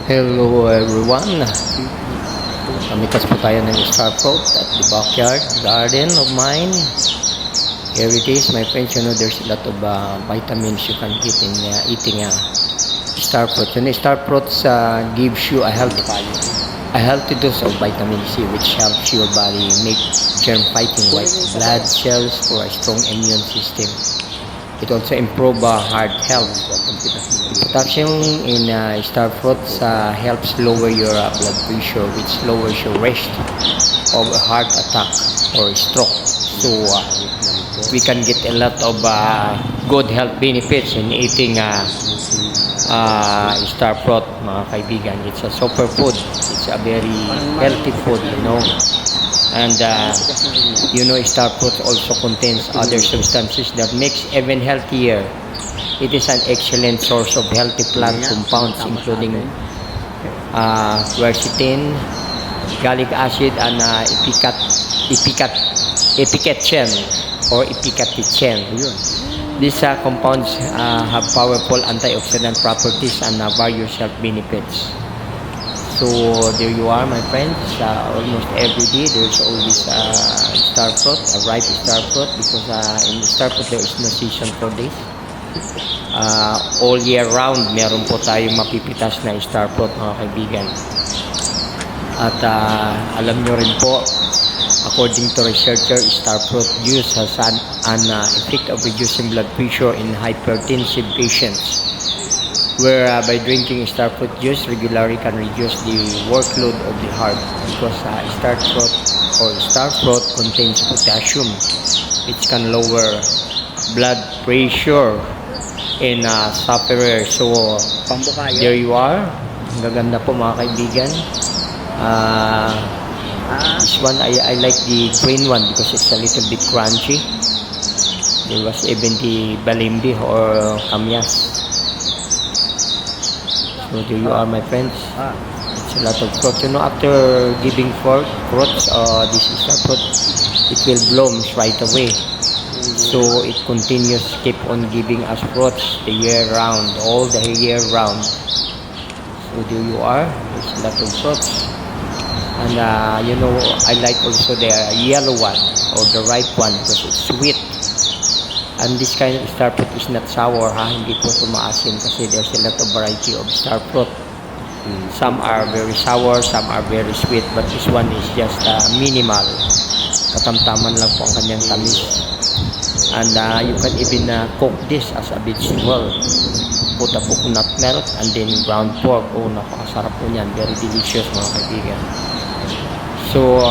Hello everyone. Kamitas po tayo ng star fruit at the backyard garden of mine. Here it is, my friends. You know, there's a lot of vitamins you can get in eating star fruit. You know, star fruits gives you a healthy dose of vitamin C, which helps your body make germ-fighting white blood cells for a strong immune system. It also improves heart health. Potassium in star fruits helps lower your blood pressure, which lowers your risk of heart attack or stroke. So we can get a lot of good health benefits in eating star fruit, mga kaibigan. It's a superfood. It's a very healthy food, you know. And you know, star fruit also contains other substances that makes even healthier. It is an excellent source of healthy plant compounds including quercetin, gallic acid, and epicatchen or epicatchen. These compounds have powerful antioxidant properties and various health benefits. So there you are, my friends. Almost every day there's always star fruit, a ripe star fruit, because in star fruit there is no season for this. All year round meron po tayong mapipitas na star fruit, mga kaibigan. At alam nyo rin po, according to researchers, star fruit juice has an effect of reducing blood pressure in hypertensive patients, where by drinking star fruit juice regularly can reduce the workload of the heart, because star fruit contains potassium, which can lower blood pressure in sufferers. So there you are. Ang gaganda po, mga kaibigan. This one I like the green one because it's a little bit crunchy. There was even the balimbi or kamyas. So there you are, my friends. It's a lot of fruit. You know, after giving fruits, this is a fruit, it will bloom right away. So it continues, keep on giving us fruits the year round, all the year round. So there you are. There's a lot of fruits. And you know, I like also the yellow one or the ripe one because it's sweet. And this kind of star fruit is not sour, hindi po tumaasin kasi there's a lot of variety of star fruit. Some are very sour, some are very sweet, but this one is just minimal. Katamtaman lang po ang kanyang tamis. And you can even cook this as a vegetable. Put a coconut milk and then ground pork. Oh, napakasarap po niyan. Very delicious, mga kaibigan. So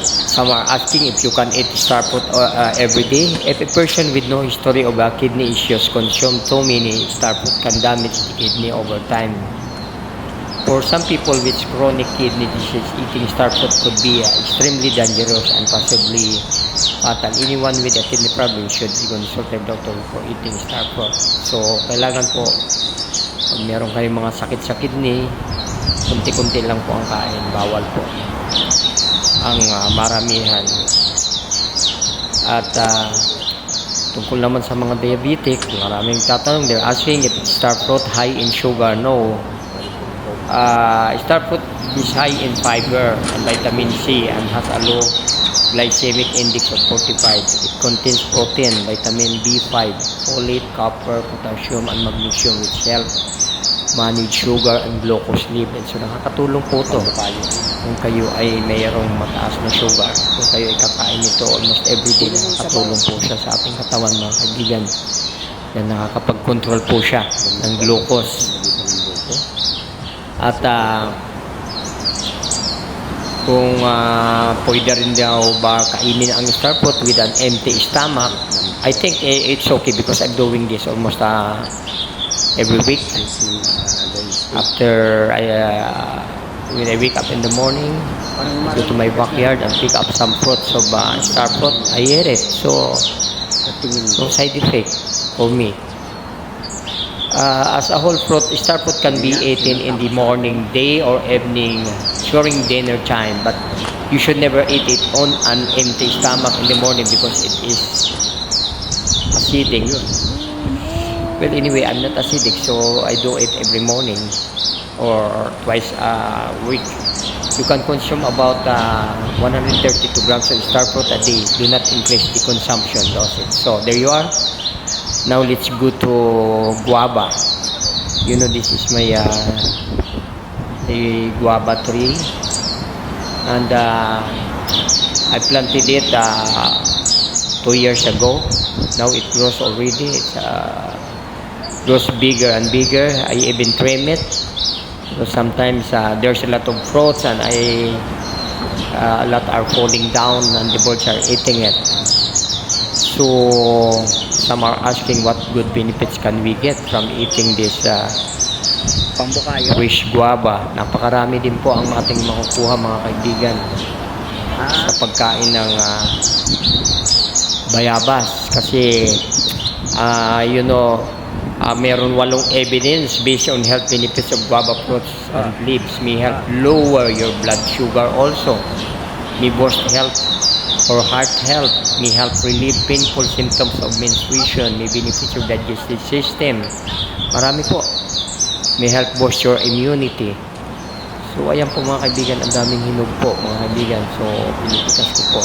some are asking if you can eat star fruit every day. If a person with no history of kidney issues consume too many star fruit, can damage the kidney over time. For some people with chronic kidney disease, eating star fruit could be extremely dangerous and possibly fatal. Anyone with a kidney problem should consult their doctor for eating star fruit. So kailangan po, pag meron kayong mga sakit sa kidney, kunti-kunti lang po ang kain, bawal po ang maramihan. At tungkol naman sa mga diabetic, maraming tatanong, they're asking if star fruit high in sugar. No. Star fruit is high in fiber and vitamin C and has a low glycemic index of 45. It contains protein, vitamin B5, folate, copper, potassium, and magnesium, which help manage sugar and glucose level. So nakakatulong po ito kung kayo ay mayroong mataas na sugar. Kung kayo ay kakain ito almost everyday, nakakatulong po siya sa ating katawan, mga kaibigan. Na nakakapag-control po siya ng glucose. At kung pwede rin daw ba kainin ang star fruit with an empty stomach, I think it's okay because I'm doing this almost every week. After when I wake up in the morning, go to my backyard and pick up some fruits of star fruit, I eat it. So no side effect for me. As a whole fruit, star fruit can be eaten in the morning, day, or evening during dinner time. But you should never eat it on an empty stomach in the morning because it is acidic. Well, anyway, I'm not acidic, so I do it every morning. or twice a week. You can consume about 132 grams of star fruit a day. Do not increase the consumption dosage. So there you are. Now let's go to guava. You know, this is my a guava tree, and I planted it 2 years ago. Now it grows already. It grows bigger and bigger. I even trim it. So sometimes there's a lot of fruits, and a lot are falling down, and the birds are eating it. So some are asking what good benefits can we get from eating this Pambukayo. wish guava. Napakarami din po ang ating makukuha, mga kaibigan, sa pagkain ng bayabas. Kasi meron 8 evidence based on health benefits of guava fruits and leaves. May help lower your blood sugar also. May boost health or heart health. May help relieve painful symptoms of menstruation. May benefits of digestive system. Marami po. May help boost your immunity. So ayan po mga kaibigan, ang daming hinog po mga kaibigan. So pinipitas ko po.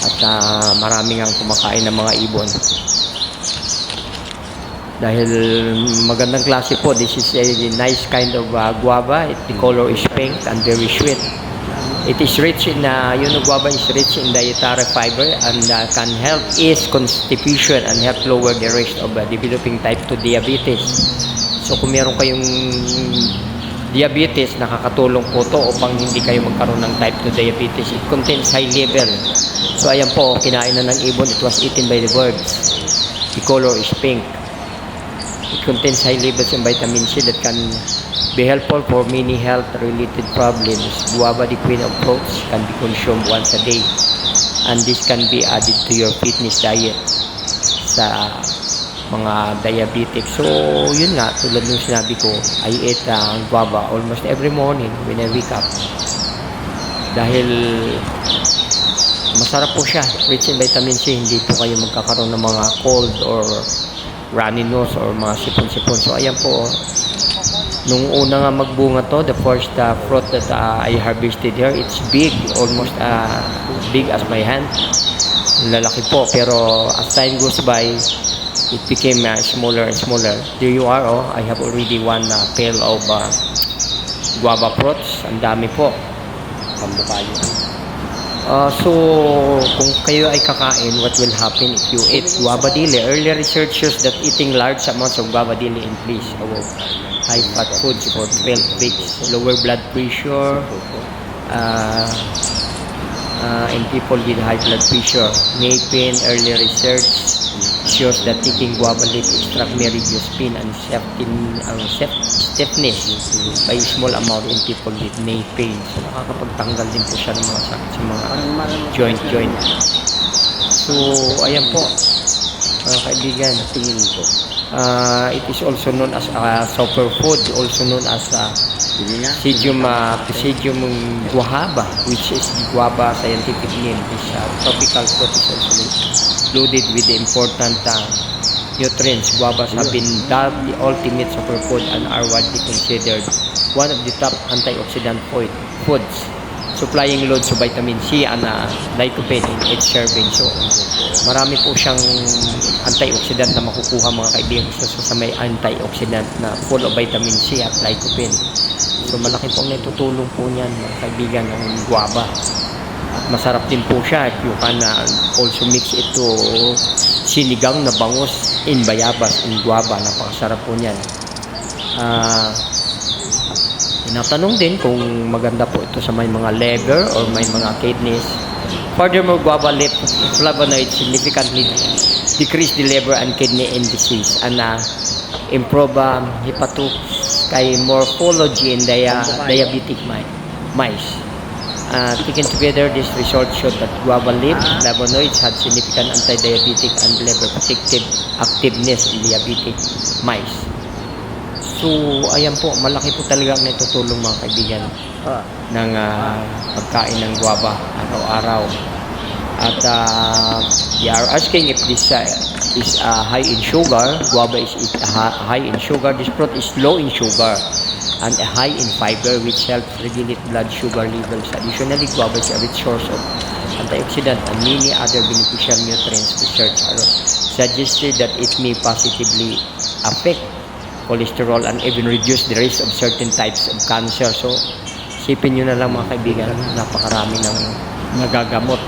At marami ngang kumakain ng mga ibon. Dahil magandang klase po, this is a nice kind of guava. The color is pink and very sweet. It is rich in, guava is rich in dietary fiber and can help ease constipation and help lower the risk of developing type 2 diabetes. So kung meron kayong diabetes, nakakatulong po to upang hindi kayo magkaroon ng type 2 diabetes. It contains high level. So ayan po, kinain na ng ibon. It was eaten by the birds. The color is pink. It contains high levels of vitamin C that can be helpful for many health-related problems. Guava, the queen of fruits, can be consumed once a day. And this can be added to your fitness diet sa mga diabetic. So, yun nga, tulad nung sinabi ko, I eat guava almost every morning when I wake up. Dahil masarap po siya, rich in vitamin C, hindi po kayo magkakaroon ng mga cold or runny nose or mga sipon-sipon. So, ayan po, nung una nga magbunga to, the first fruit that I harvested here, it's big, almost big as my hand. Lalaki po, pero as time goes by, it became smaller and smaller. There you are, I have already one pail of guava fruits. Ang dami po. Pambukayo. So, kung kayo ay kakain, what will happen if you eat guava dili? Earlier research shows that eating large amounts of guava dili increase high-fat foods for 12 weeks, lower blood pressure in people with high blood pressure. Maypain earlier research shows that taking guava leaf extract may reduce pain and stiffness by a small amount in people with knee pain. So nakakapagtanggal din po siya ng mga sakit sa mga joint. So ayan po mga kaibigan, tingin ko. It is also known as superfood, also known as Psidium guava, which is the guava scientific name. This tropical fruit is also loaded with the important nutrients. Guavas have been dubbed the ultimate superfood and are widely considered one of the top antioxidant foods, supplying loads of vitamin C and lycopene in each serving. So, marami po siyang antioxidant na makukuha mga kaibigan. So, sa may antioxidant na full of vitamin C at lycopene. So, malaki pong natutulong po niyan mga kaibigan ng guava. At masarap din po siya if you can also mix it to sinigang na bangus in bayabas, in guava. Napakasarap po niyan. Tinatanong din kung maganda po ito sa may mga liver or may mga kidneys. Furthermore, guava leaf flavonoids significantly decrease the liver and kidney in disease and improve hepatocymorphology in diabetic mice. Taken together, this result showed that guava leaf flavonoids had significant anti-diabetic and liver protective activeness in diabetic mice. So, ayan po, malaki po talaga ang natutulong mga kaibigan ng pagkain ng guava araw-araw. At they are asking if this is high in sugar. Guava is high in sugar. This fruit is low in sugar. and high in fiber, which helps regulate blood sugar levels. Additionally, guava is a rich source of antioxidant and many other beneficial nutrients. Research suggested that it may positively affect cholesterol and even reduce the risk of certain types of cancer. So, isipin nyo na lang mga kaibigan, napakarami ng nagagamot.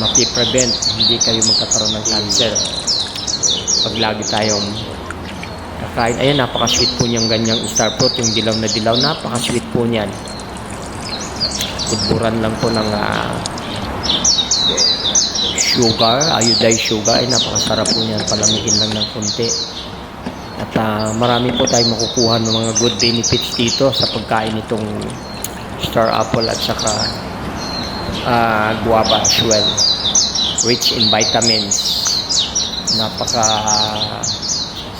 Mapiprevent, hindi kayo magkakaroon ng cancer. Pag lagi tayong kakain. Ayan, napaka-sweet po niyang ganyang star fruit, yung dilaw na dilaw, napaka-sweet po niyan. Budburan lang po ng sugar, iodized sugar. Ay, napakasarap po niyan. Palamigin lang ng konti. At marami po tayong makukuha ng mga good benefits dito sa pagkain itong star apple at saka guava as well. Rich in vitamins. Napaka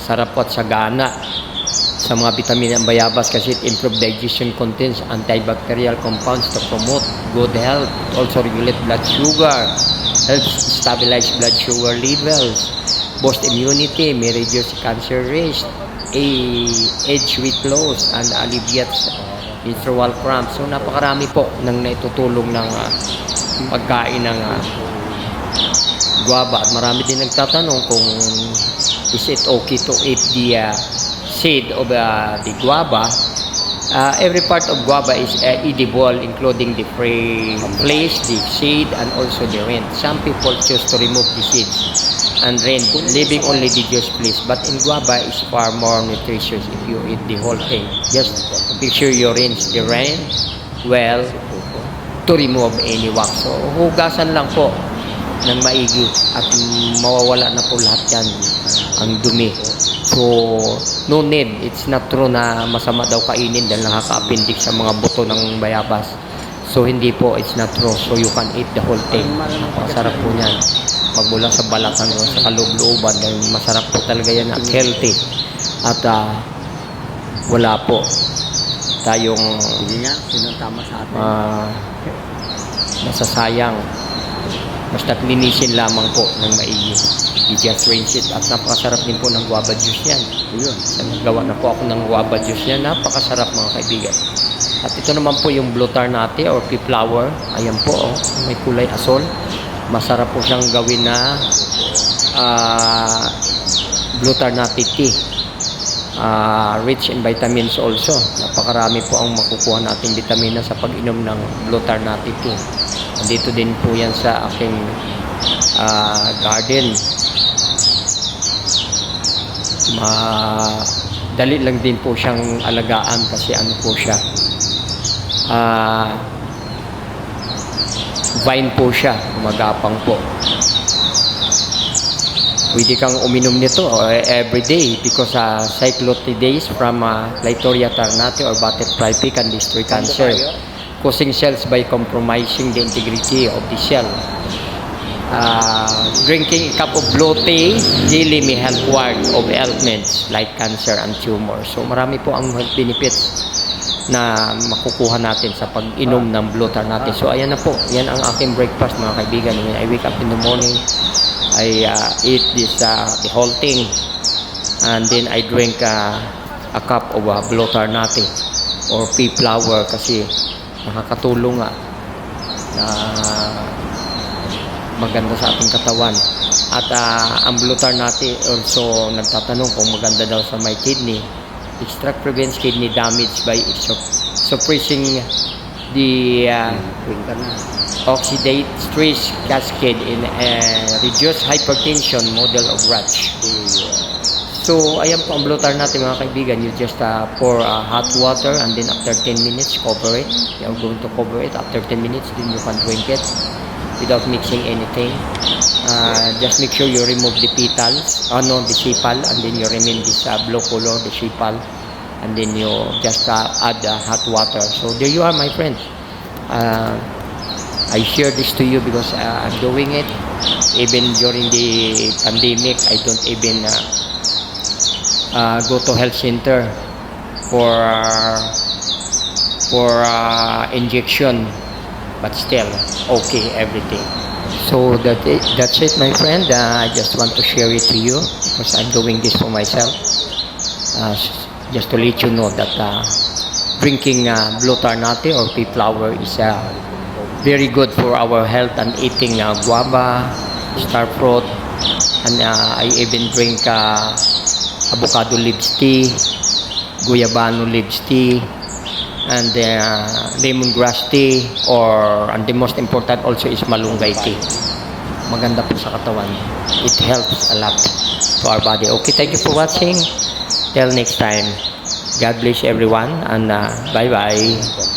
sarap po at sagana sa mga vitamin ang bayabas kasi it improves digestion, contains antibacterial compounds to promote good health. It also regulate blood sugar, helps stabilize blood sugar levels, boost immunity, may reduce cancer risk, age weight loss, and alleviates menstrual cramps. So napakarami po ng naitutulong ng pagkain ng guava. At marami din nagtatanong kung is it okay to eat the seed of the guava. Every part of guava is edible, including the flesh, the seed, and also the rind. Some people choose to remove the seeds and rind, leaving only the juice flesh. But in guava is far more nutritious if you eat the whole thing. Just make sure you rinse the rind well to remove any wax. So hugasan lang po ng maigi at mawawala na po lahat yan, ang dumi. So, no need. It's not true na masama daw kainin dahil nakaka-appendix sa mga buto ng bayabas. So, hindi po. It's not true. So, you can eat the whole thing. Napakasarap po niyan. Magmula sa balatan o sa kaloob-looban dahil masarap po talaga yan at healthy. At wala po tayong Hindi nga, sinutama sa atin. masasayang. Basta linisin lamang po ng maigi. You just rinse it. At napakasarap din po ng guava juice yan. Ayun. So, naggawa na po ako ng guava juice yan. Napakasarap mga kaibigan. At ito naman po yung blue tarnate or pea flower. Ayan po, oh, may kulay asol. Masarap po siyang gawin na blue tarnate tea. Rich in vitamins also. Napakarami po ang makukuha nating vitamina sa pag-inom ng blue tarnate tea. Dito din po yan sa aking garden. Dali lang din po siyang alagaan kasi ano po siya, vine po siya, magapang po. Pwede kang uminom nito every day because cyclotidase from Clitoria tarnate or butterfly pea can destroy cancer, causing cells by compromising the integrity of the cell. Drinking a cup of blue tea daily may help ward of ailments like cancer and tumor. So marami po ang health benefits na makukuha natin sa pag-inom ng blue tarnate. So ayan na po, yan ang aking breakfast mga kaibigan. When I wake up in the morning, I eat this the whole thing, and then I drink a cup of blue tarnate or pea flower kasi nakakatulong nga na maganda sa ating katawan. At ang blue tarnate also nagtatanong kung maganda daw sa my kidney. Extract prevents kidney damage by suppressing the oxidate stress cascade in reduce hypertension model of Rach. So, ayan po ang blue tarnate mga kaibigan. You just pour hot water and then after 10 minutes, cover it. You're going to cover it. After 10 minutes, then you can drink it without mixing anything. Just make sure you remove the petals, the sepal, and then you remain this blue color, the sepal, and then you just add hot water. So, there you are, my friends. I share this to you because I'm doing it. Even during the pandemic, I don't even go to health center for injection, but still okay everything. So that's it my friend. I just want to share it to you because I'm doing this for myself. just to let you know that drinking blue tarnate or pea flower is very good for our health, and eating guava, star fruit, and I even drink avocado leaves tea, guyabano leaves tea, and lemongrass tea, and the most important also is malunggay tea. Maganda po sa katawan. It helps a lot to our body. Okay, thank you for watching. Till next time. God bless everyone, and bye-bye.